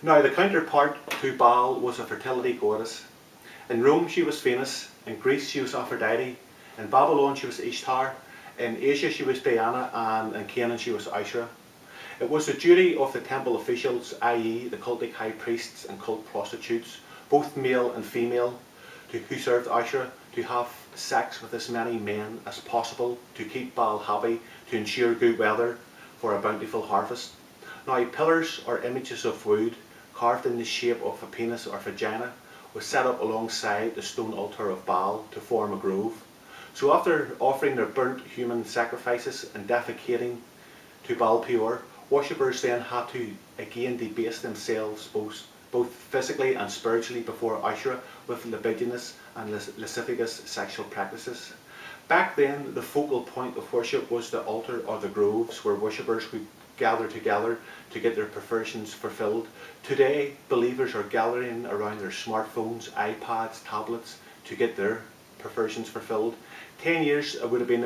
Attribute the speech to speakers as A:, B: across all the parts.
A: Now the counterpart to Baal was a fertility goddess. In Rome she was Venus, in Greece she was Aphrodite, in Babylon she was Ishtar, in Asia she was Diana, and in Canaan she was Ashera. It was the duty of the temple officials, i.e. the cultic high priests and cult prostitutes, both male and female, who served Ashera, to have sex with as many men as possible to keep Baal happy, to ensure good weather for a bountiful harvest. Now pillars or images of wood carved in the shape of a penis or vagina was set up alongside the stone altar of Baal to form a grove. So after offering their burnt human sacrifices and defecating to Baal Peor, worshippers then had to again debase themselves both physically and spiritually before Ashera with libidinous and lascivious sexual practices. Back then, the focal point of worship was the altar or the groves where worshippers would gather together to get their perversions fulfilled. Today, believers are gathering around their smartphones, iPads, tablets to get their perversions fulfilled. 10 years ago, it would have been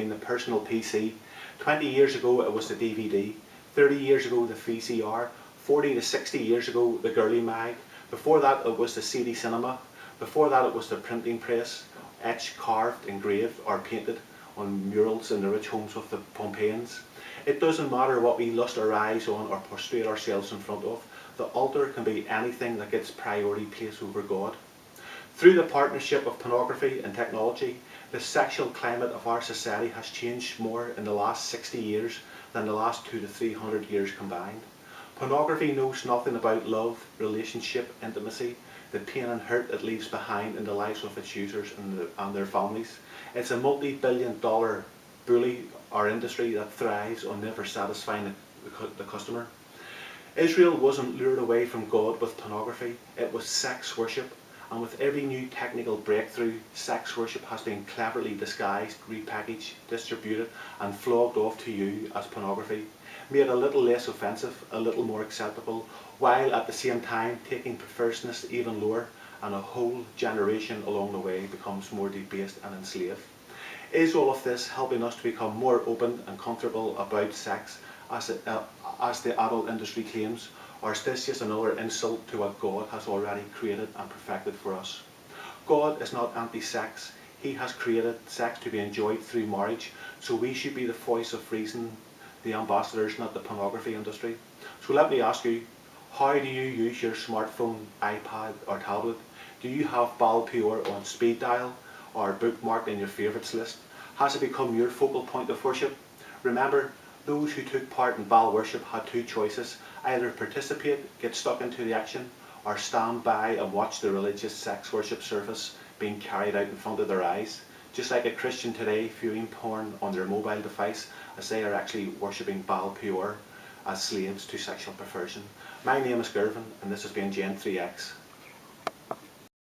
A: the personal PC. 20 years ago, it was the DVD. 30 years ago, the VCR. 40 to 60 years ago, the girly mag. Before that, it was the CD cinema. Before that, it was the printing press, etched, carved, engraved, or painted on murals in the rich homes of the Pompeians. It doesn't matter what we lust our eyes on or prostrate ourselves in front of. The altar can be anything that gets priority place over God. Through the partnership of pornography and technology, the sexual climate of our society has changed more in the last 60 years than the last 200 to 300 years combined. Pornography knows nothing about love, relationship, intimacy, the pain and hurt it leaves behind in the lives of its users and their families. It's a multi-billion-dollar bully or industry that thrives on never satisfying the customer. Israel wasn't lured away from God with pornography, it was sex worship. And with every new technical breakthrough, sex worship has been cleverly disguised, repackaged, distributed and flogged off to you as pornography, made a little less offensive, a little more acceptable, while at the same time taking perverseness even lower, and a whole generation along the way becomes more debased and enslaved. Is all of this helping us to become more open and comfortable about sex as the adult industry claims? Or is this just another insult to what God has already created and perfected for us? God is not anti-sex. He has created sex to be enjoyed through marriage, so we should be the voice of reason, the ambassadors, not the pornography industry. So let me ask you, how do you use your smartphone, iPad or tablet? Do you have Baal Peor on speed dial or bookmarked in your favourites list? Has it become your focal point of worship? Remember, those who took part in Baal worship had two choices: either participate, get stuck into the action, or stand by and watch the religious sex worship service being carried out in front of their eyes, just like a Christian today viewing porn on their mobile device as they are actually worshipping Baal Peor as slaves to sexual perversion. My name is Gervin and this has been Gen 3X.